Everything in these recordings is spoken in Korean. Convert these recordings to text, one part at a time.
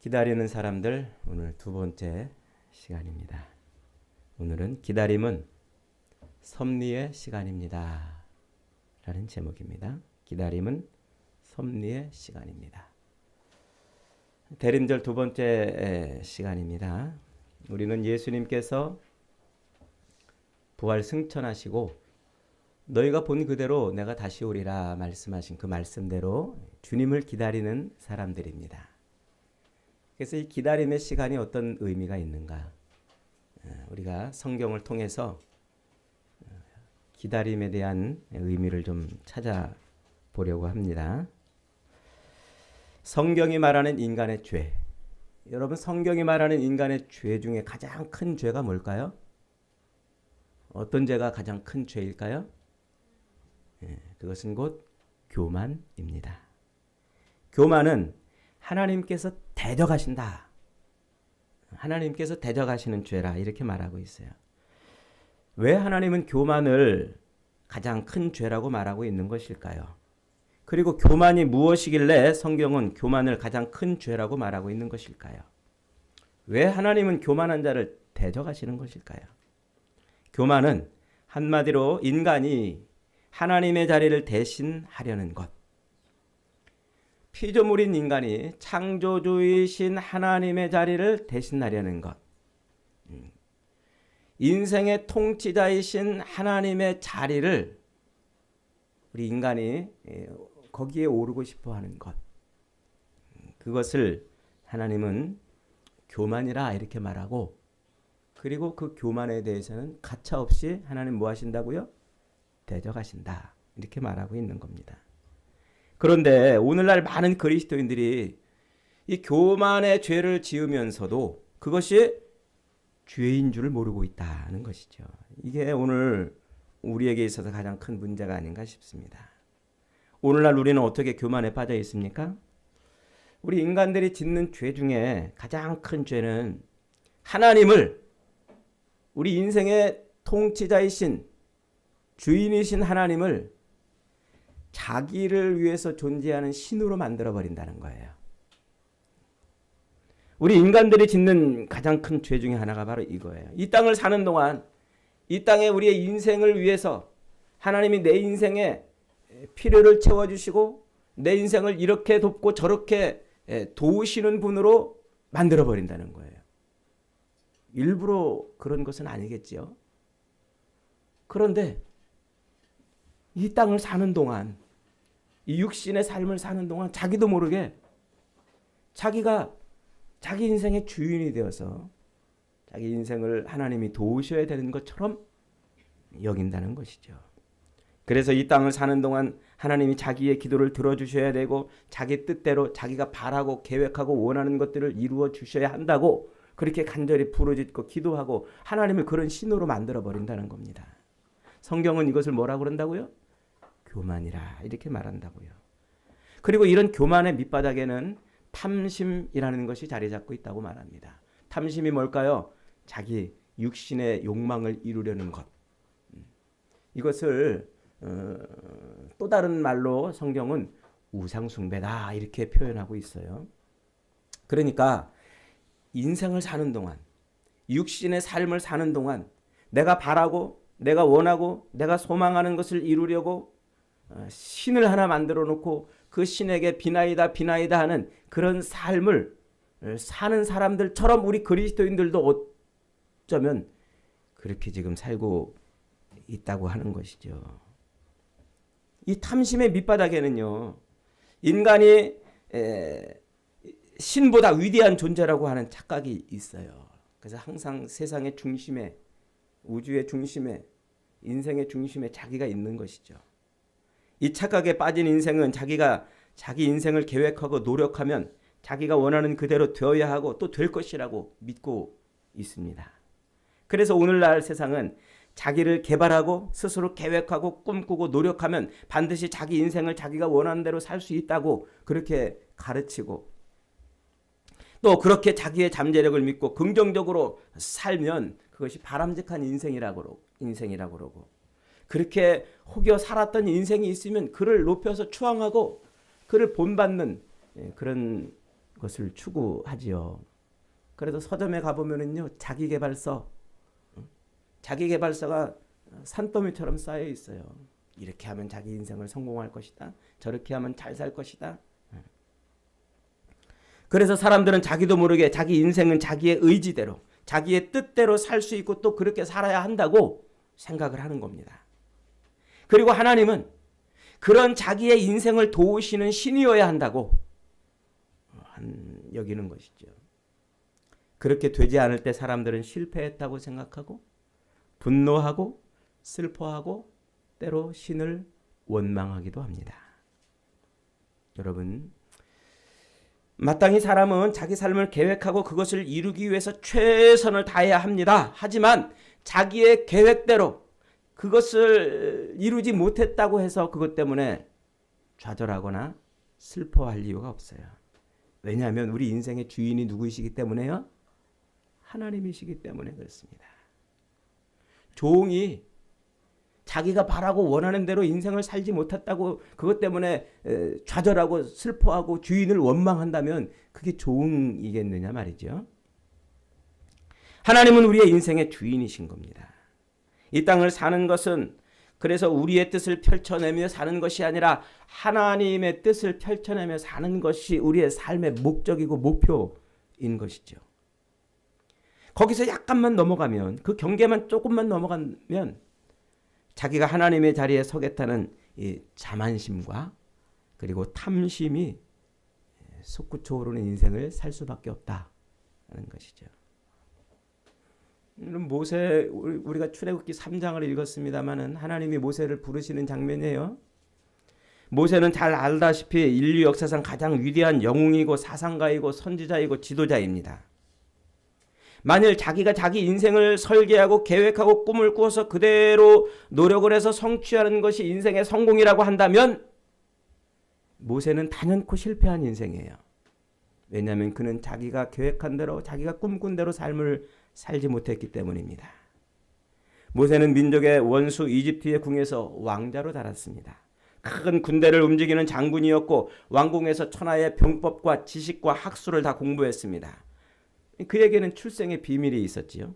기다리는 사람들, 오늘 두 번째 시간입니다. 오늘은 기다림은 섭리의 시간입니다 라는 제목입니다. 기다림은 섭리의 시간입니다. 대림절 두 번째 시간입니다. 우리는 예수님께서 부활 승천하시고 너희가 본 그대로 내가 다시 오리라 말씀하신 그 말씀대로 주님을 기다리는 사람들입니다. 그래서 이 기다림의 시간이 어떤 의미가 있는가? 우리가 성경을 통해서 기다림에 대한 의미를 좀 찾아보려고 합니다. 성경이 말하는 인간의 죄. 여러분, 성경이 말하는 인간의 죄 중에 가장 큰 죄가 뭘까요? 어떤 죄가 가장 큰 죄일까요? 그것은 곧 교만입니다. 교만은 하나님께서 대적하신다. 하나님께서 대적하시는 죄라 이렇게 말하고 있어요. 왜 하나님은 교만을 가장 큰 죄라고 말하고 있는 것일까요? 그리고 교만이 무엇이길래 성경은 교만을 가장 큰 죄라고 말하고 있는 것일까요? 왜 하나님은 교만한 자를 대적하시는 것일까요? 교만은 한마디로 인간이 하나님의 자리를 대신하려는 것. 피조물인 인간이 창조주이신 하나님의 자리를 대신하려는 것. 인생의 통치자이신 하나님의 자리를 우리 인간이 거기에 오르고 싶어 하는 것. 그것을 하나님은 교만이라 이렇게 말하고, 그리고 그 교만에 대해서는 가차없이 하나님 뭐 하신다고요? 대적하신다. 이렇게 말하고 있는 겁니다. 그런데 오늘날 많은 그리스도인들이 이 교만의 죄를 지으면서도 그것이 죄인 줄을 모르고 있다는 것이죠. 이게 오늘 우리에게 있어서 가장 큰 문제가 아닌가 싶습니다. 오늘날 우리는 어떻게 교만에 빠져 있습니까? 우리 인간들이 짓는 죄 중에 가장 큰 죄는 하나님을, 우리 인생의 통치자이신 주인이신 하나님을 자기를 위해서 존재하는 신으로 만들어버린다는 거예요. 우리 인간들이 짓는 가장 큰 죄 중에 하나가 바로 이거예요. 이 땅을 사는 동안 이 땅에 우리의 인생을 위해서 하나님이 내 인생에 필요를 채워주시고 내 인생을 이렇게 돕고 저렇게 도우시는 분으로 만들어버린다는 거예요. 일부러 그런 것은 아니겠지요. 그런데 이 땅을 사는 동안, 이 육신의 삶을 사는 동안 자기도 모르게 자기가 자기 인생의 주인이 되어서 자기 인생을 하나님이 도우셔야 되는 것처럼 여긴다는 것이죠. 그래서 이 땅을 사는 동안 하나님이 자기의 기도를 들어주셔야 되고 자기 뜻대로 자기가 바라고 계획하고 원하는 것들을 이루어 주셔야 한다고 그렇게 간절히 부르짖고 기도하고 하나님을 그런 신으로 만들어버린다는 겁니다. 성경은 이것을 뭐라고 그런다고요? 교만이라 이렇게 말한다고요. 그리고 이런 교만의 밑바닥에는 탐심이라는 것이 자리 잡고 있다고 말합니다. 탐심이 뭘까요? 자기 육신의 욕망을 이루려는 것. 이것을 또 다른 말로 성경은 우상숭배다 이렇게 표현하고 있어요. 그러니까 인생을 사는 동안, 육신의 삶을 사는 동안 내가 바라고 내가 원하고 내가 소망하는 것을 이루려고 신을 하나 만들어 놓고 그 신에게 비나이다 비나이다 하는 그런 삶을 사는 사람들처럼 우리 그리스도인들도 어쩌면 그렇게 지금 살고 있다고 하는 것이죠. 이 탐심의 밑바닥에는요, 인간이 신보다 위대한 존재라고 하는 착각이 있어요. 그래서 항상 세상의 중심에, 우주의 중심에, 인생의 중심에 자기가 있는 것이죠. 이 착각에 빠진 인생은 자기가 자기 인생을 계획하고 노력하면 자기가 원하는 그대로 되어야 하고 또 될 것이라고 믿고 있습니다. 그래서 오늘날 세상은 자기를 개발하고 스스로 계획하고 꿈꾸고 노력하면 반드시 자기 인생을 자기가 원하는 대로 살 수 있다고 그렇게 가르치고, 또 그렇게 자기의 잠재력을 믿고 긍정적으로 살면 그것이 바람직한 인생이라고 그러고, 그렇게 혹여 살았던 인생이 있으면 그를 높여서 추앙하고 그를 본받는 그런 것을 추구하지요. 그래서 서점에 가보면은요, 자기계발서가 산더미처럼 쌓여 있어요. 이렇게 하면 자기 인생을 성공할 것이다. 저렇게 하면 잘 살 것이다. 그래서 사람들은 자기도 모르게 자기 인생은 자기의 의지대로, 자기의 뜻대로 살 수 있고 또 그렇게 살아야 한다고 생각을 하는 겁니다. 그리고 하나님은 그런 자기의 인생을 도우시는 신이어야 한다고 여기는 것이죠. 그렇게 되지 않을 때 사람들은 실패했다고 생각하고 분노하고 슬퍼하고 때로 신을 원망하기도 합니다. 여러분, 마땅히 사람은 자기 삶을 계획하고 그것을 이루기 위해서 최선을 다해야 합니다. 하지만 자기의 계획대로 그것을 이루지 못했다고 해서 그것 때문에 좌절하거나 슬퍼할 이유가 없어요. 왜냐하면 우리 인생의 주인이 누구이시기 때문에요? 하나님이시기 때문에 그렇습니다. 종이 자기가 바라고 원하는 대로 인생을 살지 못했다고 그것 때문에 좌절하고 슬퍼하고 주인을 원망한다면 그게 종이겠느냐 말이죠. 하나님은 우리의 인생의 주인이신 겁니다. 이 땅을 사는 것은 그래서 우리의 뜻을 펼쳐내며 사는 것이 아니라 하나님의 뜻을 펼쳐내며 사는 것이 우리의 삶의 목적이고 목표인 것이죠. 거기서 약간만 넘어가면, 그 경계만 조금만 넘어가면 자기가 하나님의 자리에 서겠다는 이 자만심과 그리고 탐심이 솟구쳐 오르는 인생을 살 수밖에 없다는 것이죠. 모세, 우리가 출애굽기 3장을 읽었습니다마는 하나님이 모세를 부르시는 장면이에요. 모세는 잘 알다시피 인류 역사상 가장 위대한 영웅이고 사상가이고 선지자이고 지도자입니다. 만일 자기가 자기 인생을 설계하고 계획하고 꿈을 꾸어서 그대로 노력을 해서 성취하는 것이 인생의 성공이라고 한다면 모세는 단연코 실패한 인생이에요. 왜냐하면 그는 자기가 계획한 대로 자기가 꿈꾼 대로 삶을 살지 못했기 때문입니다. 모세는 민족의 원수 이집트의 궁에서 왕자로 자랐습니다. 큰 군대를 움직이는 장군이었고 왕궁에서 천하의 병법과 지식과 학술을 다 공부했습니다. 그에게는 출생의 비밀이 있었지요.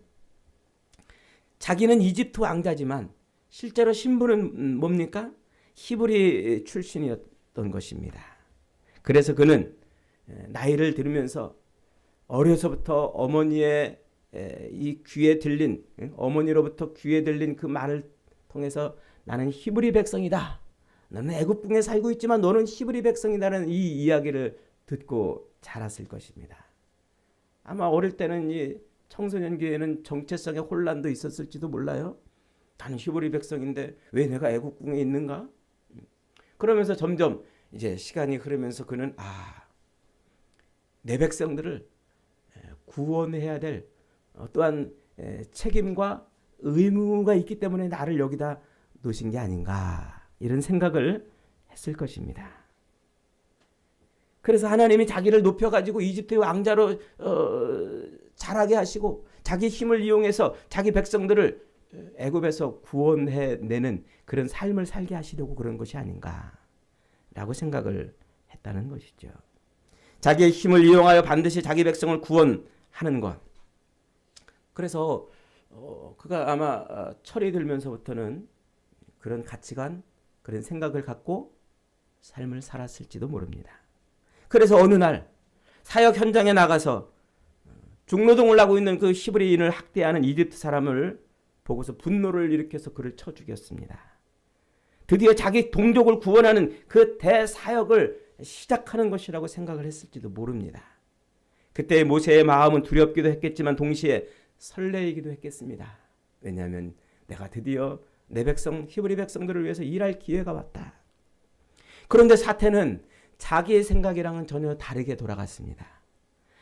자기는 이집트 왕자지만 실제로 신분은 뭡니까? 히브리 출신이었던 것입니다. 그래서 그는 나이를 들으면서 어려서부터 어머니의 이 귀에 들린, 어머니로부터 귀에 들린 그 말을 통해서 나는 히브리 백성이다. 너는 애굽궁에 살고 있지만 너는 히브리 백성이라는 이 이야기를 듣고 자랐을 것입니다. 아마 어릴 때는 이 청소년 기에는 정체성의 혼란도 있었을지도 몰라요. 나는 히브리 백성인데 왜 내가 애국궁에 있는가? 그러면서 점점 이제 시간이 흐르면서 그는 내 백성들을 구원해야 될 또한 책임과 의무가 있기 때문에 나를 여기다 놓으신 게 아닌가, 이런 생각을 했을 것입니다. 그래서 하나님이 자기를 높여가지고 이집트의 왕자로 자라게 하시고 자기 힘을 이용해서 자기 백성들을 애굽에서 구원해내는 그런 삶을 살게 하시려고 그런 것이 아닌가라고 생각을 했다는 것이죠. 자기의 힘을 이용하여 반드시 자기 백성을 구원하는 것. 그래서 그가 아마 철이 들면서부터는 그런 가치관, 그런 생각을 갖고 삶을 살았을지도 모릅니다. 그래서 어느 날 사역 현장에 나가서 중노동을 하고 있는 그 히브리인을 학대하는 이집트 사람을 보고서 분노를 일으켜서 그를 쳐 죽였습니다. 드디어 자기 동족을 구원하는 그 대사역을 시작하는 것이라고 생각을 했을지도 모릅니다. 그때 모세의 마음은 두렵기도 했겠지만 동시에 설레이기도 했겠습니다. 왜냐하면 내가 드디어 내 백성, 히브리 백성들을 위해서 일할 기회가 왔다. 그런데 사태는 자기의 생각이랑은 전혀 다르게 돌아갔습니다.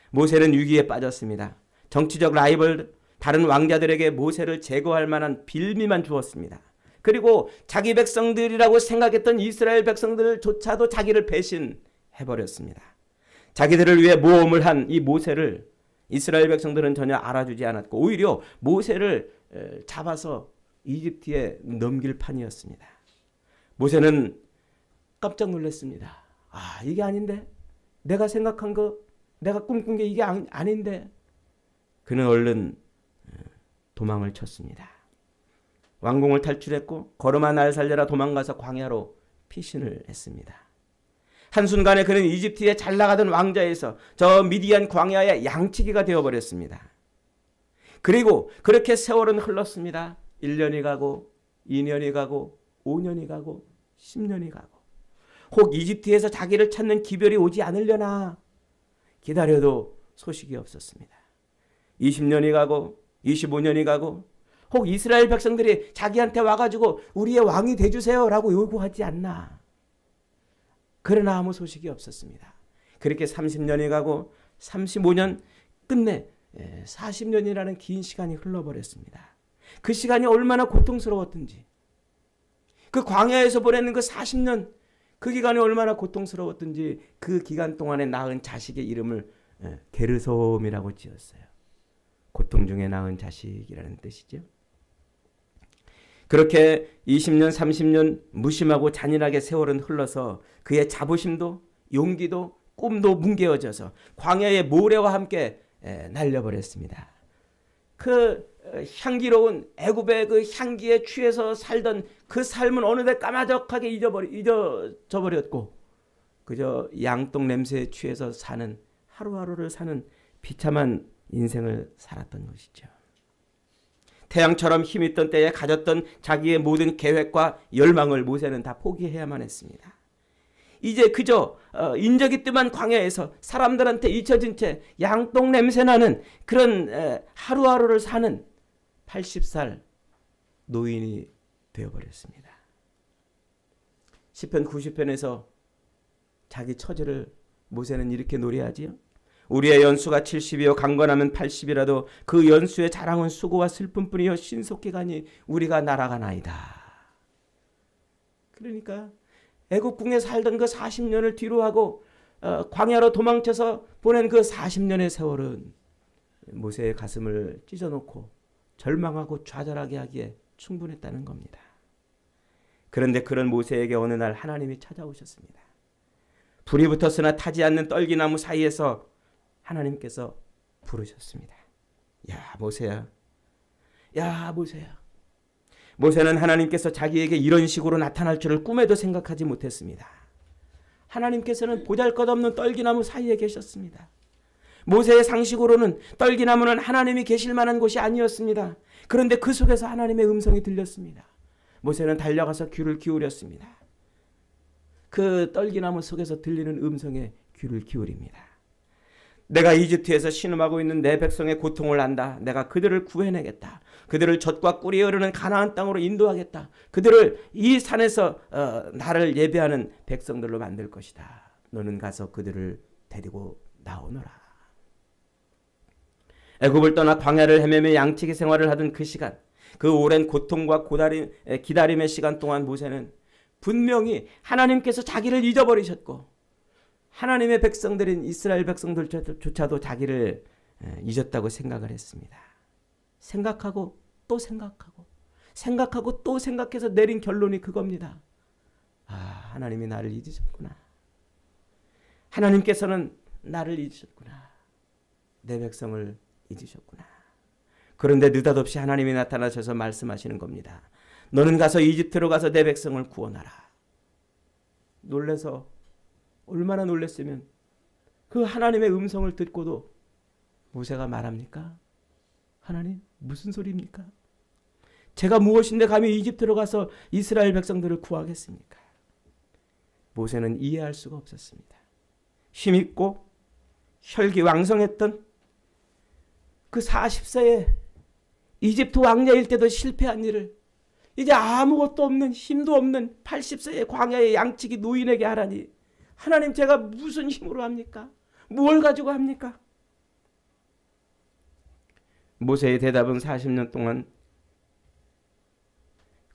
모세는 위기에 빠졌습니다. 정치적 라이벌, 다른 왕자들에게 모세를 제거할 만한 빌미만 주었습니다. 그리고 자기 백성들이라고 생각했던 이스라엘 백성들조차도 자기를 배신해버렸습니다. 자기들을 위해 모험을 한 이 모세를 이스라엘 백성들은 전혀 알아주지 않았고 오히려 모세를 잡아서 이집트에 넘길 판이었습니다. 모세는 깜짝 놀랐습니다. 이게 아닌데? 내가 생각한 거 내가 꿈꾼 게 이게 아닌데. 그는 얼른 도망을 쳤습니다. 왕궁을 탈출했고 걸음아 날 살려라 도망가서 광야로 피신을 했습니다. 한순간에 그는 이집트에 잘 나가던 왕자에서 저 미디안 광야의 양치기가 되어버렸습니다. 그리고 그렇게 세월은 흘렀습니다. 1년이 가고 2년이 가고 5년이 가고 10년이 가고 혹 이집트에서 자기를 찾는 기별이 오지 않으려나 기다려도 소식이 없었습니다. 20년이 가고 25년이 가고 혹 이스라엘 백성들이 자기한테 와가지고 우리의 왕이 돼주세요 라고 요구하지 않나. 그러나 아무 소식이 없었습니다. 그렇게 30년이 가고 35년 끝내 40년이라는 긴 시간이 흘러버렸습니다. 그 시간이 얼마나 고통스러웠던지, 그 광야에서 보내는 그 40년 그 기간이 얼마나 고통스러웠던지 그 기간 동안에 낳은 자식의 이름을 게르솜이라고 지었어요. 고통 중에 낳은 자식이라는 뜻이죠. 그렇게 20년 30년 무심하고 잔인하게 세월은 흘러서 그의 자부심도 용기도 꿈도 뭉개어져서 광야의 모래와 함께 날려버렸습니다. 그 향기로운 애굽의 그 향기에 취해서 살던 그 삶은 어느새 까마득하게 잊어져 버렸고 그저 양똥 냄새에 취해서 사는 하루하루를 사는 비참한 인생을 살았던 것이죠. 태양처럼 힘있던 때에 가졌던 자기의 모든 계획과 열망을 모세는 다 포기해야만 했습니다. 이제 그저 인적이 뜸한 광야에서 사람들한테 잊혀진 채 양똥 냄새나는 그런 하루하루를 사는 80살 노인이 되어버렸습니다. 시편 90편에서 자기 처지를 모세는 이렇게 노래하지요. 우리의 연수가 70이요 강건하면 80이라도 그 연수의 자랑은 수고와 슬픔뿐이요 신속히 가니 우리가 날아가나이다. 그러니까 애국궁에 살던 그 40년을 뒤로 하고 광야로 도망쳐서 보낸 그 40년의 세월은 모세의 가슴을 찢어놓고 절망하고 좌절하게 하기에 충분했다는 겁니다. 그런데 그런 모세에게 어느 날 하나님이 찾아오셨습니다. 불이 붙었으나 타지 않는 떨기나무 사이에서 하나님께서 부르셨습니다. 야 모세야, 야 모세야. 모세는 하나님께서 자기에게 이런 식으로 나타날 줄을 꿈에도 생각하지 못했습니다. 하나님께서는 보잘것없는 떨기나무 사이에 계셨습니다. 모세의 상식으로는 떨기나무는 하나님이 계실 만한 곳이 아니었습니다. 그런데 그 속에서 하나님의 음성이 들렸습니다. 모세는 달려가서 귀를 기울였습니다. 그 떨기나무 속에서 들리는 음성에 귀를 기울입니다. 내가 이집트에서 신음하고 있는 내 백성의 고통을 안다. 내가 그들을 구해내겠다. 그들을 젖과 꿀이 흐르는 가나안 땅으로 인도하겠다. 그들을 이 산에서 나를 예배하는 백성들로 만들 것이다. 너는 가서 그들을 데리고 나오너라. 애굽을 떠나 광야를 헤매며 양치기 생활을 하던 그 시간, 그 오랜 고통과 기다림의 시간 동안 모세는 분명히 하나님께서 자기를 잊어버리셨고 하나님의 백성들인 이스라엘 백성들조차도 자기를 잊었다고 생각을 했습니다. 생각하고 또 생각하고 생각하고 또 생각해서 내린 결론이 그겁니다. 아, 하나님이 나를 잊으셨구나. 하나님께서는 나를 잊으셨구나. 내 백성을 잊으셨구나. 그런데 느닷없이 하나님이 나타나셔서 말씀하시는 겁니다. 너는 가서 이집트로 가서 내 백성을 구원하라. 놀라서 얼마나 놀랐으면 그 하나님의 음성을 듣고도 모세가 말합니까? 하나님 무슨 소리입니까? 제가 무엇인데 감히 이집트로 가서 이스라엘 백성들을 구하겠습니까? 모세는 이해할 수가 없었습니다. 힘있고 혈기왕성했던 그 40세에 이집트 왕자일 때도 실패한 일을 이제 아무것도 없는 힘도 없는 80세의 광야의 양치기 노인에게 하라니 하나님 제가 무슨 힘으로 합니까? 뭘 가지고 합니까? 모세의 대답은 40년 동안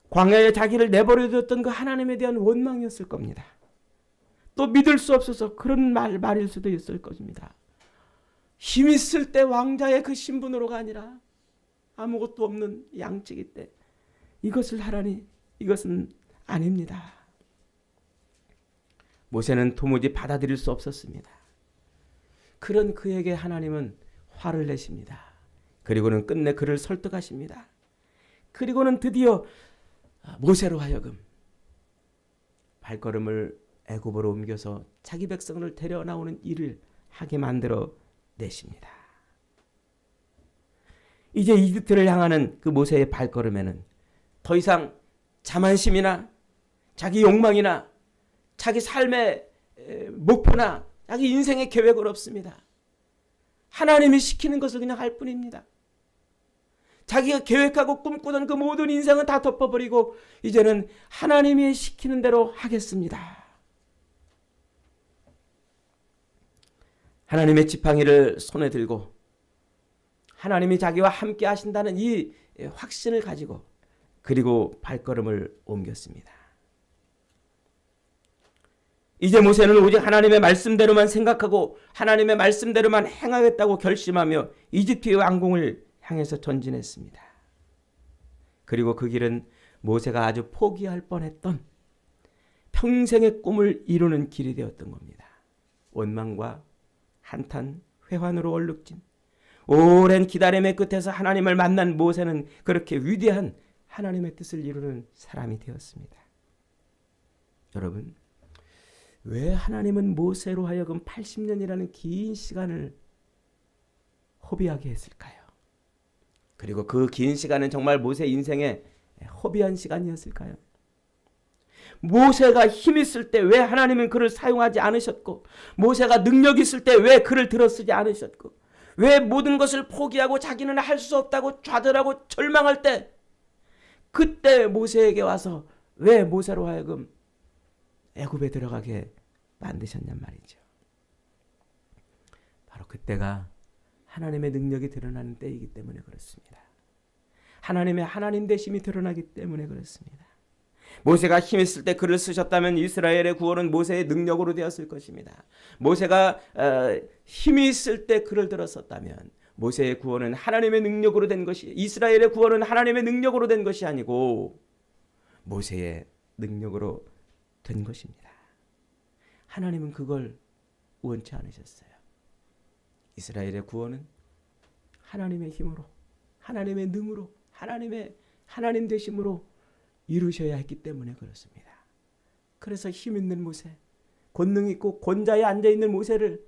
광야에 자기를 내버려뒀던 그 하나님에 대한 원망이었을 겁니다. 또 믿을 수 없어서 그런 말일 수도 있을 것입니다. 힘 있을 때 왕자의 그 신분으로가 아니라 아무것도 없는 양치기 때 이것을 하라니 이것은 아닙니다. 모세는 도무지 받아들일 수 없었습니다. 그런 그에게 하나님은 화를 내십니다. 그리고는 끝내 그를 설득하십니다. 그리고는 드디어 모세로 하여금 발걸음을 애굽으로 옮겨서 자기 백성을 데려 나오는 일을 하게 만들어 내십니다. 이제 이집트를 향하는 그 모세의 발걸음에는 더 이상 자만심이나 자기 욕망이나 자기 삶의 목표나 자기 인생의 계획은 없습니다. 하나님이 시키는 것을 그냥 할 뿐입니다. 자기가 계획하고 꿈꾸던 그 모든 인생은 다 덮어버리고 이제는 하나님이 시키는 대로 하겠습니다. 하나님의 지팡이를 손에 들고 하나님이 자기와 함께 하신다는 이 확신을 가지고 그리고 발걸음을 옮겼습니다. 이제 모세는 오직 하나님의 말씀대로만 생각하고 하나님의 말씀대로만 행하겠다고 결심하며 이집트의 왕궁을 향해서 전진했습니다. 그리고 그 길은 모세가 아주 포기할 뻔했던 평생의 꿈을 이루는 길이 되었던 겁니다. 원망과 한탄, 회환으로 얼룩진 오랜 기다림의 끝에서 하나님을 만난 모세는 그렇게 위대한 하나님의 뜻을 이루는 사람이 되었습니다. 여러분, 왜 하나님은 모세로 하여금 80년이라는 긴 시간을 허비하게 했을까요? 그리고 그 긴 시간은 정말 모세 인생의 허비한 시간이었을까요? 모세가 힘 있을 때 왜 하나님은 그를 사용하지 않으셨고, 모세가 능력 있을 때 왜 그를 들어쓰지 않으셨고, 왜 모든 것을 포기하고 자기는 할 수 없다고 좌절하고 절망할 때 그때 모세에게 와서 왜 모세로 하여금 애굽에 들어가게 만드셨냔 말이죠. 바로 그때가 하나님의 능력이 드러나는 때이기 때문에 그렇습니다. 하나님의 하나님 되심이 드러나기 때문에 그렇습니다. 모세가 힘 있을 때 글을 쓰셨다면 이스라엘의 구원은 모세의 능력으로 되었을 것입니다. 모세가 힘이 있을 때 글을 들었었다면 모세의 구원은 하나님의 능력으로 된 것이, 이스라엘의 구원은 하나님의 능력으로 된 것이 아니고 모세의 능력으로 된 것입니다. 하나님은 그걸 원치 않으셨어요. 이스라엘의 구원은 하나님의 힘으로, 하나님의 능으로, 하나님 되심으로 이루셔야 했기 때문에 그렇습니다. 그래서 힘 있는 모세, 권능 있고 권자에 앉아있는 모세를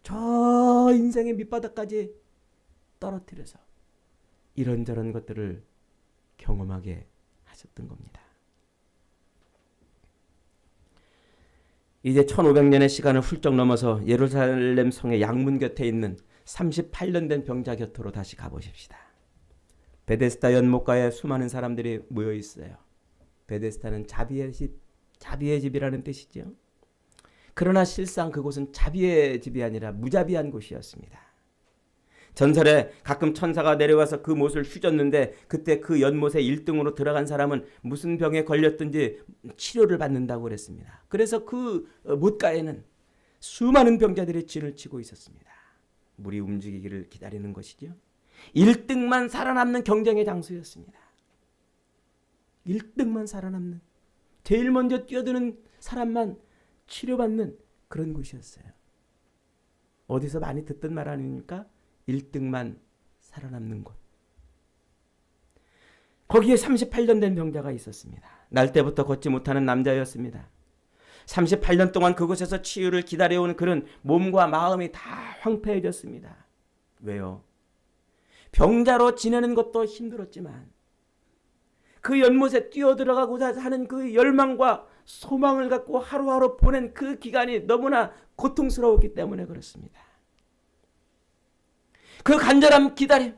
저 인생의 밑바닥까지 떨어뜨려서 이런저런 것들을 경험하게 하셨던 겁니다. 이제 1500년의 시간을 훌쩍 넘어서 예루살렘 성의 양문 곁에 있는 38년 된 병자 곁으로 다시 가보십시다. 베데스다 연못가에 수많은 사람들이 모여 있어요. 베데스다는 자비의 집이라는 뜻이죠. 그러나 실상 그곳은 자비의 집이 아니라 무자비한 곳이었습니다. 전설에 가끔 천사가 내려와서 그 못을 휘젓는데 그때 그 연못에 1등으로 들어간 사람은 무슨 병에 걸렸든지 치료를 받는다고 그랬습니다. 그래서 그 못가에는 수많은 병자들이 진을 치고 있었습니다. 물이 움직이기를 기다리는 것이죠. 1등만 살아남는 경쟁의 장소였습니다. 1등만 살아남는, 제일 먼저 뛰어드는 사람만 치료받는 그런 곳이었어요. 어디서 많이 듣던 말 아닙니까? 1등만 살아남는 곳. 거기에 38년 된 병자가 있었습니다. 날 때부터 걷지 못하는 남자였습니다. 38년 동안 그곳에서 치유를 기다려온 그런 몸과 마음이 다 황폐해졌습니다. 왜요? 병자로 지내는 것도 힘들었지만 그 연못에 뛰어들어가고자 하는 그 열망과 소망을 갖고 하루하루 보낸 그 기간이 너무나 고통스러웠기 때문에 그렇습니다. 그 간절한 기다림,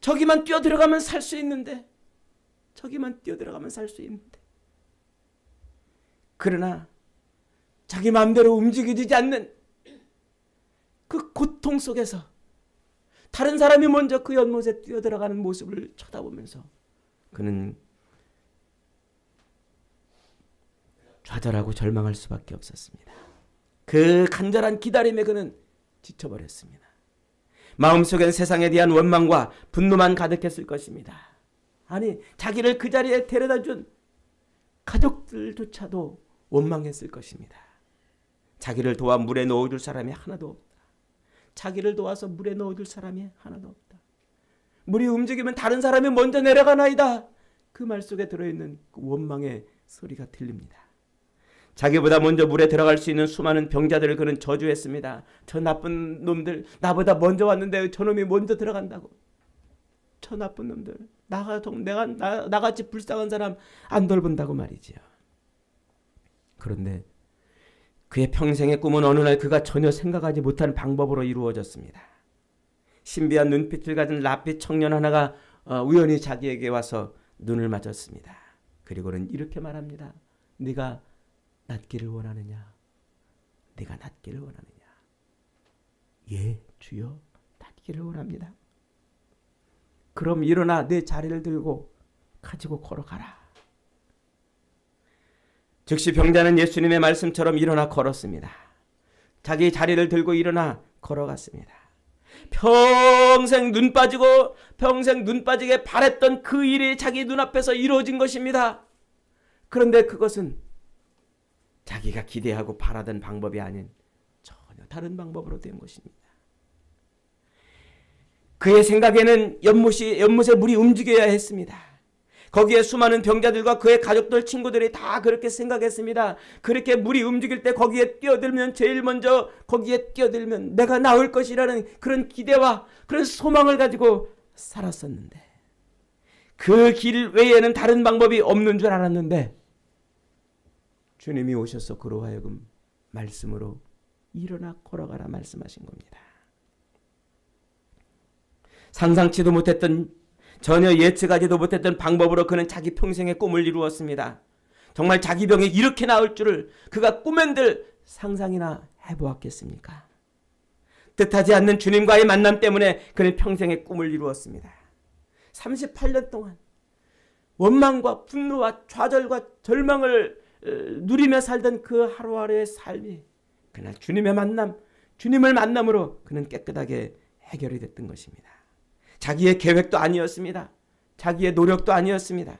저기만 뛰어들어가면 살 수 있는데, 저기만 뛰어들어가면 살 수 있는데, 그러나 자기 마음대로 움직이지 않는 그 고통 속에서 다른 사람이 먼저 그 연못에 뛰어들어가는 모습을 쳐다보면서 그는 좌절하고 절망할 수밖에 없었습니다. 그 간절한 기다림에 그는 지쳐버렸습니다. 마음속엔 세상에 대한 원망과 분노만 가득했을 것입니다. 아니, 자기를 그 자리에 데려다준 가족들조차도 원망했을 것입니다. 자기를 도와 물에 넣어줄 사람이 하나도 자기를 도와서 물에 넣어줄 사람이 하나도 없다. 물이 움직이면 다른 사람이 먼저 내려가나이다. 그 말 속에 들어있는 그 원망의 소리가 들립니다. 자기보다 먼저 물에 들어갈 수 있는 수많은 병자들을 그는 저주했습니다. 저 나쁜 놈들, 나보다 먼저 왔는데 저놈이 먼저 들어간다고. 저 나쁜 놈들, 나같이 불쌍한 사람 안 돌본다고 말이지요. 그런데 그의 평생의 꿈은 어느 날 그가 전혀 생각하지 못한 방법으로 이루어졌습니다. 신비한 눈빛을 가진 랍빛 청년 하나가 우연히 자기에게 와서 눈을 맞았습니다. 그리고는 이렇게 말합니다. 네가 낫기를 원하느냐? 네가 낫기를 원하느냐? 예, 주여, 낫기를 원합니다. 그럼 일어나 내 자리를 들고 가지고 걸어가라. 즉시 병자는 예수님의 말씀처럼 일어나 걸었습니다. 자기 자리를 들고 일어나 걸어갔습니다. 평생 눈 빠지게 바랬던 그 일이 자기 눈앞에서 이루어진 것입니다. 그런데 그것은 자기가 기대하고 바라던 방법이 아닌 전혀 다른 방법으로 된 것입니다. 그의 생각에는 연못에 물이 움직여야 했습니다. 거기에 수많은 병자들과 그의 가족들, 친구들이 다 그렇게 생각했습니다. 그렇게 물이 움직일 때 거기에 뛰어들면 제일 먼저 거기에 뛰어들면 내가 나을 것이라는 그런 기대와 그런 소망을 가지고 살았었는데 그 길 외에는 다른 방법이 없는 줄 알았는데 주님이 오셔서 그로 하여금 말씀으로 일어나 걸어가라 말씀하신 겁니다. 상상치도 못했던 전혀 예측하지도 못했던 방법으로 그는 자기 평생의 꿈을 이루었습니다. 정말 자기 병이 이렇게 나을 줄을 그가 꿈엔들 상상이나 해보았겠습니까? 뜻하지 않는 주님과의 만남 때문에 그는 평생의 꿈을 이루었습니다. 38년 동안 원망과 분노와 좌절과 절망을 누리며 살던 그 하루하루의 삶이 그날 주님의 만남, 주님을 만남으로 그는 깨끗하게 해결이 됐던 것입니다. 자기의 계획도 아니었습니다. 자기의 노력도 아니었습니다.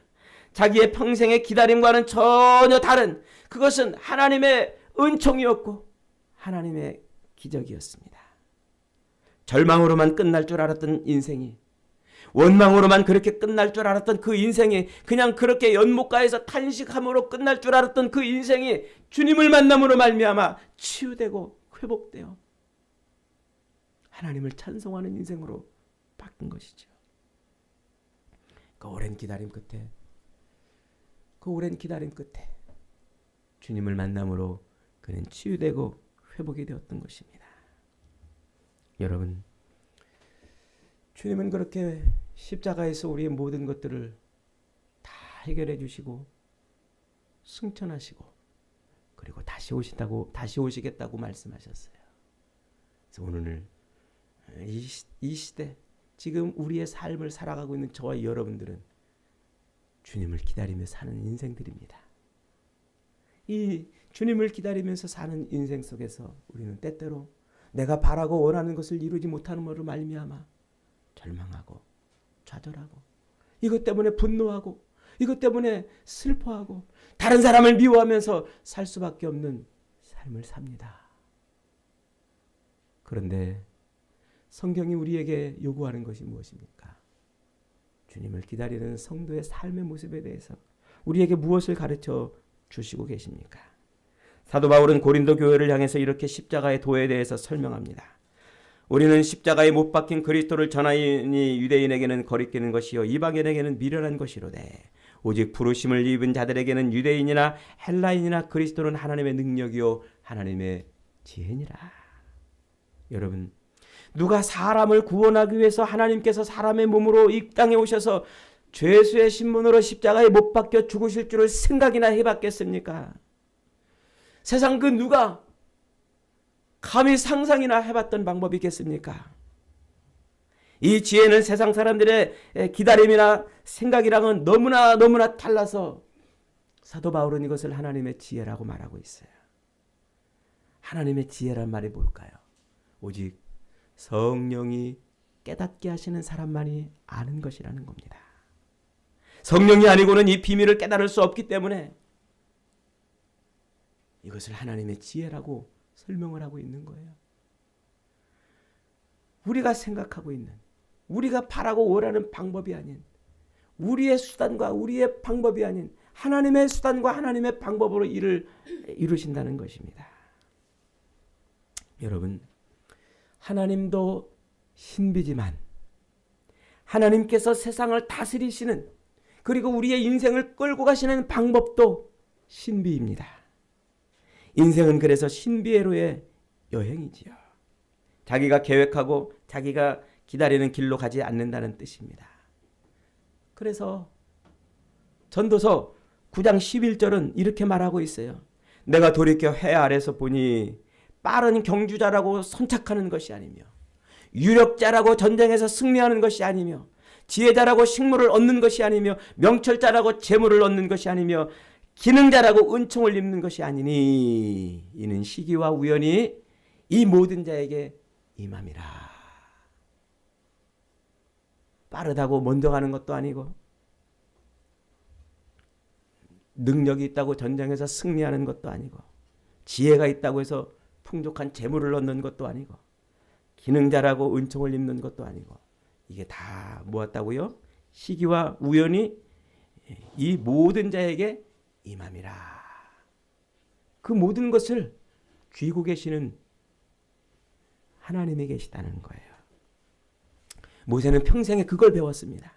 자기의 평생의 기다림과는 전혀 다른 그것은 하나님의 은총이었고 하나님의 기적이었습니다. 절망으로만 끝날 줄 알았던 인생이 원망으로만 그렇게 끝날 줄 알았던 그 인생이 그냥 그렇게 연못가에서 탄식함으로 끝날 줄 알았던 그 인생이 주님을 만남으로 말미암아 치유되고 회복되어 하나님을 찬송하는 인생으로 바뀐 것이죠. 그 오랜 기다림 끝에 주님을 만남으로 그는 치유되고 회복이 되었던 것입니다. 여러분, 주님은 그렇게 십자가에서 우리의 모든 것들을 다 해결해 주시고 승천하시고 그리고 다시 오시겠다고 말씀하셨어요. 그래서 오늘 이 시대 지금 우리의 삶을 살아가고 있는 저와 여러분들은 주님을 기다리며 사는 인생들입니다. 이 주님을 기다리면서 사는 인생 속에서 우리는 때때로 내가 바라고 원하는 것을 이루지 못하는으로 말미암아 절망하고 좌절하고 이것 때문에 분노하고 이것 때문에 슬퍼하고 다른 사람을 미워하면서 살 수밖에 없는 삶을 삽니다. 그런데 성경이 우리에게 요구하는 것이 무엇입니까? 주님을 기다리는 성도의 삶의 모습에 대해서 우리에게 무엇을 가르쳐 주시고 계십니까? 사도 바울은 고린도 교회를 향해서 이렇게 십자가의 도에 대해서 설명합니다. 우리는 십자가에 못 박힌 그리스도를 전하니 유대인에게는 거리끼는 것이요 이방인에게는 미련한 것이로되 오직 부르심을 입은 자들에게는 유대인이나 헬라인이나 그리스도는 하나님의 능력이요 하나님의 지혜니라. 여러분, 누가 사람을 구원하기 위해서 하나님께서 사람의 몸으로 이 땅에 오셔서 죄수의 신분으로 십자가에 못 박혀 죽으실 줄을 생각이나 해봤겠습니까? 세상 그 누가 감히 상상이나 해봤던 방법이 있겠습니까? 이 지혜는 세상 사람들의 기다림이나 생각이랑은 너무나 달라서 사도 바울은 이것을 하나님의 지혜라고 말하고 있어요. 하나님의 지혜란 말이 뭘까요? 오직 성령이 깨닫게 하시는 사람만이 아는 것이라는 겁니다. 성령이 아니고는 이 비밀을 깨달을 수 없기 때문에 이것을 하나님의 지혜라고 설명을 하고 있는 거예요. 우리가 생각하고 있는, 우리가 바라고 원하는 방법이 아닌, 우리의 수단과 우리의 방법이 아닌 하나님의 수단과 하나님의 방법으로 일을 이루신다는 것입니다. 여러분, 하나님도 신비지만 하나님께서 세상을 다스리시는, 그리고 우리의 인생을 끌고 가시는 방법도 신비입니다. 인생은 그래서 신비회로의 여행이지요. 자기가 계획하고 자기가 기다리는 길로 가지 않는다는 뜻입니다. 그래서 전도서 9장 11절은 이렇게 말하고 있어요. 내가 돌이켜 해 아래서 보니 빠른 경주자라고 선착하는 것이 아니며 유력자라고 전쟁에서 승리하는 것이 아니며 지혜자라고 식물을 얻는 것이 아니며 명철자라고 재물을 얻는 것이 아니며 기능자라고 은총을 입는 것이 아니니 이는 시기와 우연이 이 모든 자에게 임함이라. 빠르다고 먼저 가는 것도 아니고 능력이 있다고 전쟁에서 승리하는 것도 아니고 지혜가 있다고 해서 풍족한 재물을 얻는 것도 아니고 기능자라고 은총을 입는 것도 아니고 이게 다 뭐였다고요? 시기와 우연이 이 모든 자에게 임함이라. 그 모든 것을 쥐고 계시는 하나님이 계시다는 거예요. 모세는 평생에 그걸 배웠습니다.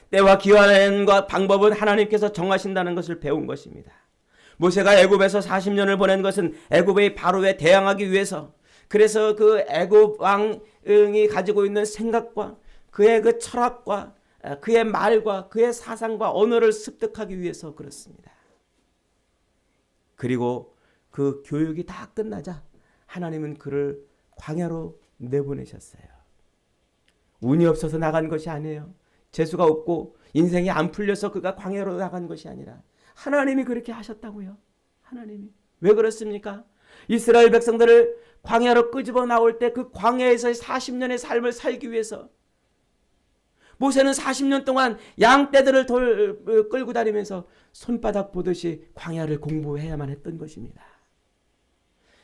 때와 기한과 방법은 하나님께서 정하신다는 것을 배운 것입니다. 모세가 애굽에서 40년을 보낸 것은 애굽의 바로에 대항하기 위해서, 그래서 그 애굽 왕이 가지고 있는 생각과 그의 그 철학과 그의 말과 그의 사상과 언어를 습득하기 위해서 그렇습니다. 그리고 그 교육이 다 끝나자 하나님은 그를 광야로 내보내셨어요. 운이 없어서 나간 것이 아니에요. 재수가 없고 인생이 안 풀려서 그가 광야로 나간 것이 아니라 하나님이 그렇게 하셨다고요. 하나님이. 왜 그렇습니까? 이스라엘 백성들을 광야로 끄집어 나올 때 그 광야에서의 40년의 삶을 살기 위해서 모세는 40년 동안 양떼들을 끌고 다니면서 손바닥 보듯이 광야를 공부해야만 했던 것입니다.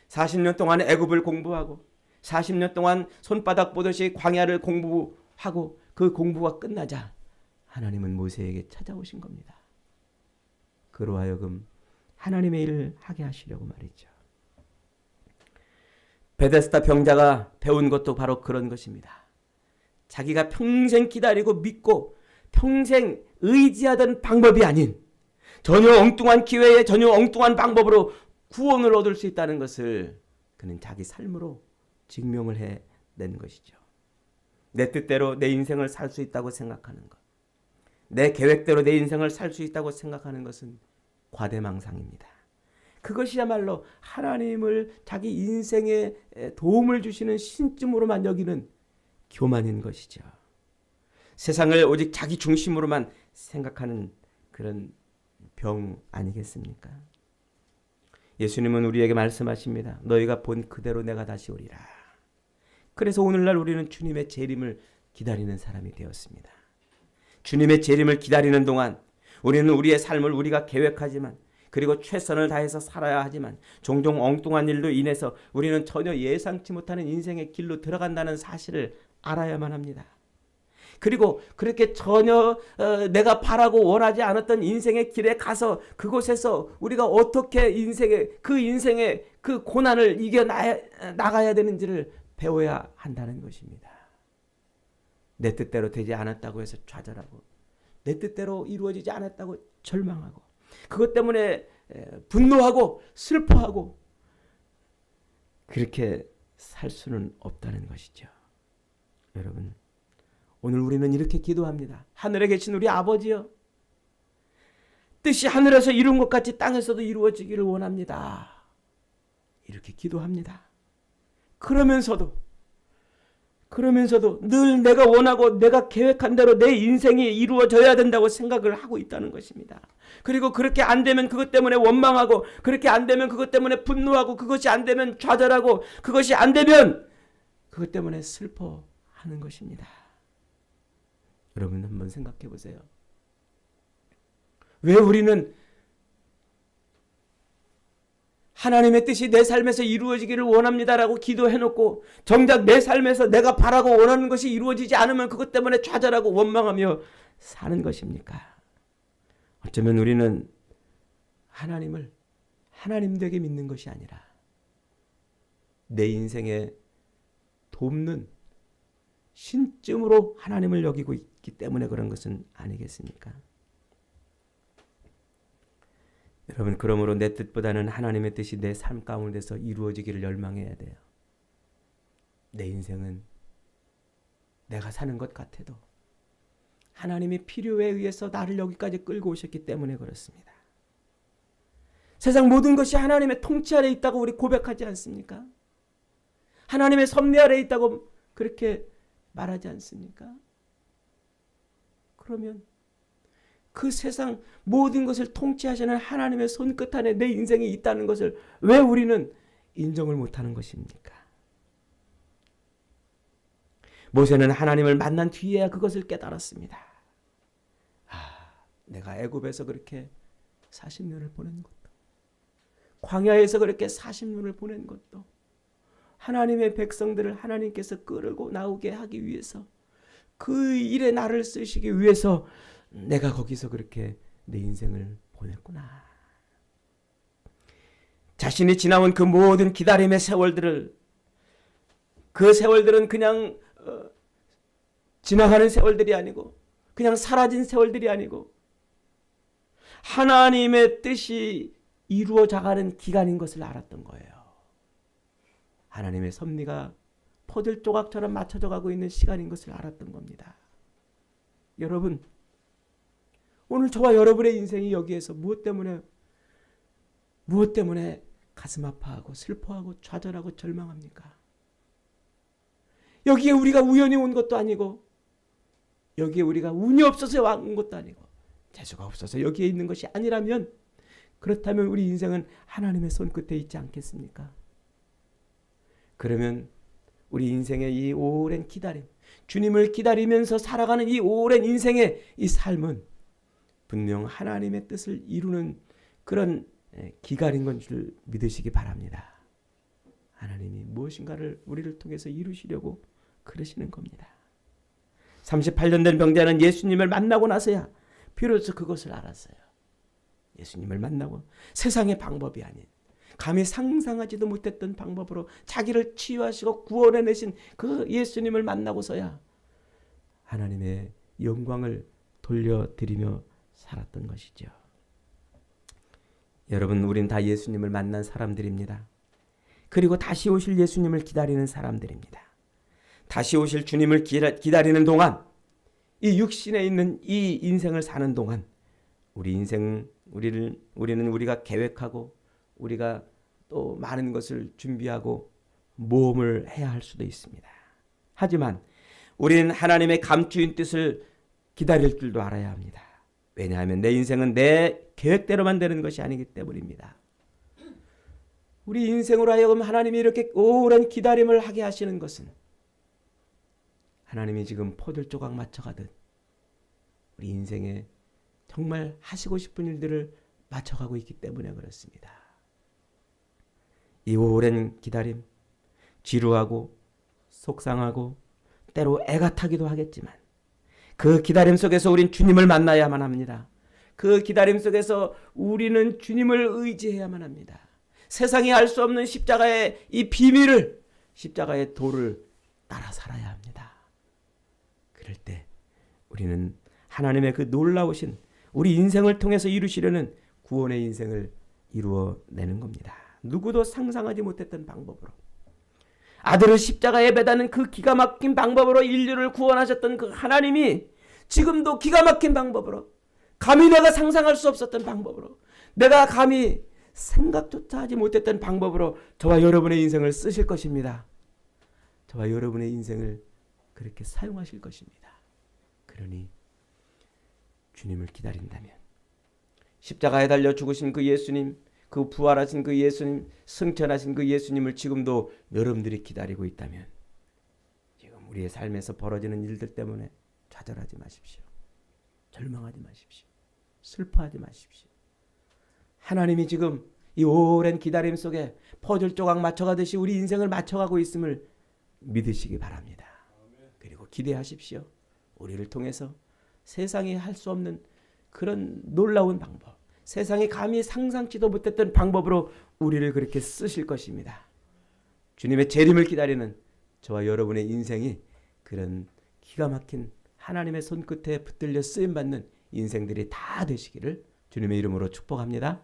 40년 동안 애굽을 공부하고 40년 동안 손바닥 보듯이 광야를 공부하고 그 공부가 끝나자 하나님은 모세에게 찾아오신 겁니다. 그로 하여금 하나님의 일을 하게 하시려고 말이죠. 베데스다 병자가 배운 것도 바로 그런 것입니다. 자기가 평생 기다리고 믿고 평생 의지하던 방법이 아닌 전혀 엉뚱한 기회에 전혀 엉뚱한 방법으로 구원을 얻을 수 있다는 것을 그는 자기 삶으로 증명을 해낸 것이죠. 내 뜻대로 내 인생을 살 수 있다고 생각하는 것, 내 계획대로 내 인생을 살 수 있다고 생각하는 것은 과대망상입니다. 그것이야말로 하나님을 자기 인생에 도움을 주시는 신쯤으로만 여기는 교만인 것이죠. 세상을 오직 자기 중심으로만 생각하는 그런 병 아니겠습니까? 예수님은 우리에게 말씀하십니다. 너희가 본 그대로 내가 다시 오리라. 그래서 오늘날 우리는 주님의 재림을 기다리는 사람이 되었습니다. 주님의 재림을 기다리는 동안 우리는 우리의 삶을 우리가 계획하지만 그리고 최선을 다해서 살아야 하지만 종종 엉뚱한 일로 인해서 우리는 전혀 예상치 못하는 인생의 길로 들어간다는 사실을 알아야만 합니다. 그리고 그렇게 전혀 내가 바라고 원하지 않았던 인생의 길에 가서 그곳에서 우리가 어떻게 인생의 그 고난을 이겨 나가야 되는지를 배워야 한다는 것입니다. 내 뜻대로 되지 않았다고 해서 좌절하고 내 뜻대로 이루어지지 않았다고 절망하고 그것 때문에 분노하고 슬퍼하고 그렇게 살 수는 없다는 것이죠. 여러분, 오늘 우리는 이렇게 기도합니다. 하늘에 계신 우리 아버지여, 뜻이 하늘에서 이룬 것 같이 땅에서도 이루어지기를 원합니다. 이렇게 기도합니다. 그러면서도 늘 내가 원하고 내가 계획한 대로 내 인생이 이루어져야 된다고 생각을 하고 있다는 것입니다. 그리고 그렇게 안 되면 그것 때문에 원망하고 그렇게 안 되면 그것 때문에 분노하고 그것이 안 되면 좌절하고 그것이 안 되면 그것 때문에 슬퍼하는 것입니다. 여러분 한번 생각해 보세요. 왜 우리는 하나님의 뜻이 내 삶에서 이루어지기를 원합니다라고 기도해놓고 정작 내 삶에서 내가 바라고 원하는 것이 이루어지지 않으면 그것 때문에 좌절하고 원망하며 사는 것입니까? 어쩌면 우리는 하나님을 하나님 되게 믿는 것이 아니라 내 인생에 돕는 신쯤으로 하나님을 여기고 있기 때문에 그런 것은 아니겠습니까? 여러분, 그러므로 내 뜻보다는 하나님의 뜻이 내 삶 가운데서 이루어지기를 열망해야 돼요. 내 인생은 내가 사는 것 같아도 하나님이 필요에 의해서 나를 여기까지 끌고 오셨기 때문에 그렇습니다. 세상 모든 것이 하나님의 통치 아래 있다고 우리 고백하지 않습니까? 하나님의 섭리 아래 있다고 그렇게 말하지 않습니까? 그러면 그 세상 모든 것을 통치하시는 하나님의 손끝 안에 내 인생이 있다는 것을 왜 우리는 인정을 못하는 것입니까? 모세는 하나님을 만난 뒤에야 그것을 깨달았습니다. 내가 애굽에서 그렇게 40년을 보낸 것도, 광야에서 그렇게 40년을 보낸 것도 하나님의 백성들을 하나님께서 끌고 나오게 하기 위해서, 그 일에 나를 쓰시기 위해서 내가 거기서 그렇게 내 인생을 보냈구나. 자신이 지나온 그 모든 기다림의 세월들을, 그 세월들은 그냥 지나가는 세월들이 아니고 그냥 사라진 세월들이 아니고 하나님의 뜻이 이루어져가는 기간인 것을 알았던 거예요. 하나님의 섭리가 퍼즐 조각처럼 맞춰져 가고 있는 시간인 것을 알았던 겁니다. 여러분, 오늘 저와 여러분의 인생이 여기에서 무엇 때문에 가슴 아파하고 슬퍼하고 좌절하고 절망합니까? 여기에 우리가 우연히 온 것도 아니고, 여기에 우리가 운이 없어서 온 것도 아니고, 재수가 없어서 여기에 있는 것이 아니라면, 그렇다면 우리 인생은 하나님의 손끝에 있지 않겠습니까? 그러면 우리 인생의 이 오랜 기다림, 주님을 기다리면서 살아가는 이 오랜 인생의 이 삶은 분명 하나님의 뜻을 이루는 그런 기간인 건 줄 믿으시기 바랍니다. 하나님이 무엇인가를 우리를 통해서 이루시려고 그러시는 겁니다. 38년 된 병자는 예수님을 만나고 나서야 비로소 그것을 알았어요. 예수님을 만나고 세상의 방법이 아닌, 감히 상상하지도 못했던 방법으로 자기를 치유하시고 구원해내신 그 예수님을 만나고서야 하나님의 영광을 돌려드리며 살았던 것이죠. 여러분, 우린 다 예수님을 만난 사람들입니다. 그리고 다시 오실 예수님을 기다리는 사람들입니다. 다시 오실 주님을 기다리는 동안, 이 육신에 있는 이 인생을 사는 동안 우리는 우리가 계획하고 우리가 또 많은 것을 준비하고 모험을 해야 할 수도 있습니다. 하지만 우리는 하나님의 감추인 뜻을 기다릴 줄도 알아야 합니다. 왜냐하면 내 인생은 내 계획대로만 되는 것이 아니기 때문입니다. 우리 인생으로 하여금 하나님이 이렇게 오랜 기다림을 하게 하시는 것은 하나님이 지금 포들 조각 맞춰가듯 우리 인생에 정말 하시고 싶은 일들을 맞춰가고 있기 때문에 그렇습니다. 이 오랜 기다림, 지루하고 속상하고 때로 애가 타기도 하겠지만 그 기다림 속에서 우린 주님을 만나야만 합니다. 그 기다림 속에서 우리는 주님을 의지해야만 합니다. 세상이 알 수 없는 십자가의 이 비밀을, 십자가의 도를 따라 살아야 합니다. 그럴 때 우리는 하나님의 그 놀라우신 우리 인생을 통해서 이루시려는 구원의 인생을 이루어내는 겁니다. 누구도 상상하지 못했던 방법으로, 아들을 십자가에 매다는 그 기가 막힌 방법으로 인류를 구원하셨던 그 하나님이 지금도 기가 막힌 방법으로, 감히 내가 상상할 수 없었던 방법으로, 내가 감히 생각조차 하지 못했던 방법으로 저와 여러분의 인생을 쓰실 것입니다. 저와 여러분의 인생을 그렇게 사용하실 것입니다. 그러니 주님을 기다린다면, 십자가에 달려 죽으신 그 예수님, 그 부활하신 그 예수님, 승천하신 그 예수님을 지금도 여러분들이 기다리고 있다면, 지금 우리의 삶에서 벌어지는 일들 때문에 좌절하지 마십시오. 절망하지 마십시오. 슬퍼하지 마십시오. 하나님이 지금 이 오랜 기다림 속에 퍼즐 조각 맞춰가듯이 우리 인생을 맞춰가고 있음을 믿으시기 바랍니다. 그리고 기대하십시오. 우리를 통해서 세상이 할 수 없는 그런 놀라운 방법, 세상이 감히 상상치도 못했던 방법으로 우리를 그렇게 쓰실 것입니다. 주님의 재림을 기다리는 저와 여러분의 인생이 그런 기가 막힌 하나님의 손끝에 붙들려 쓰임받는 인생들이 다 되시기를 주님의 이름으로 축복합니다.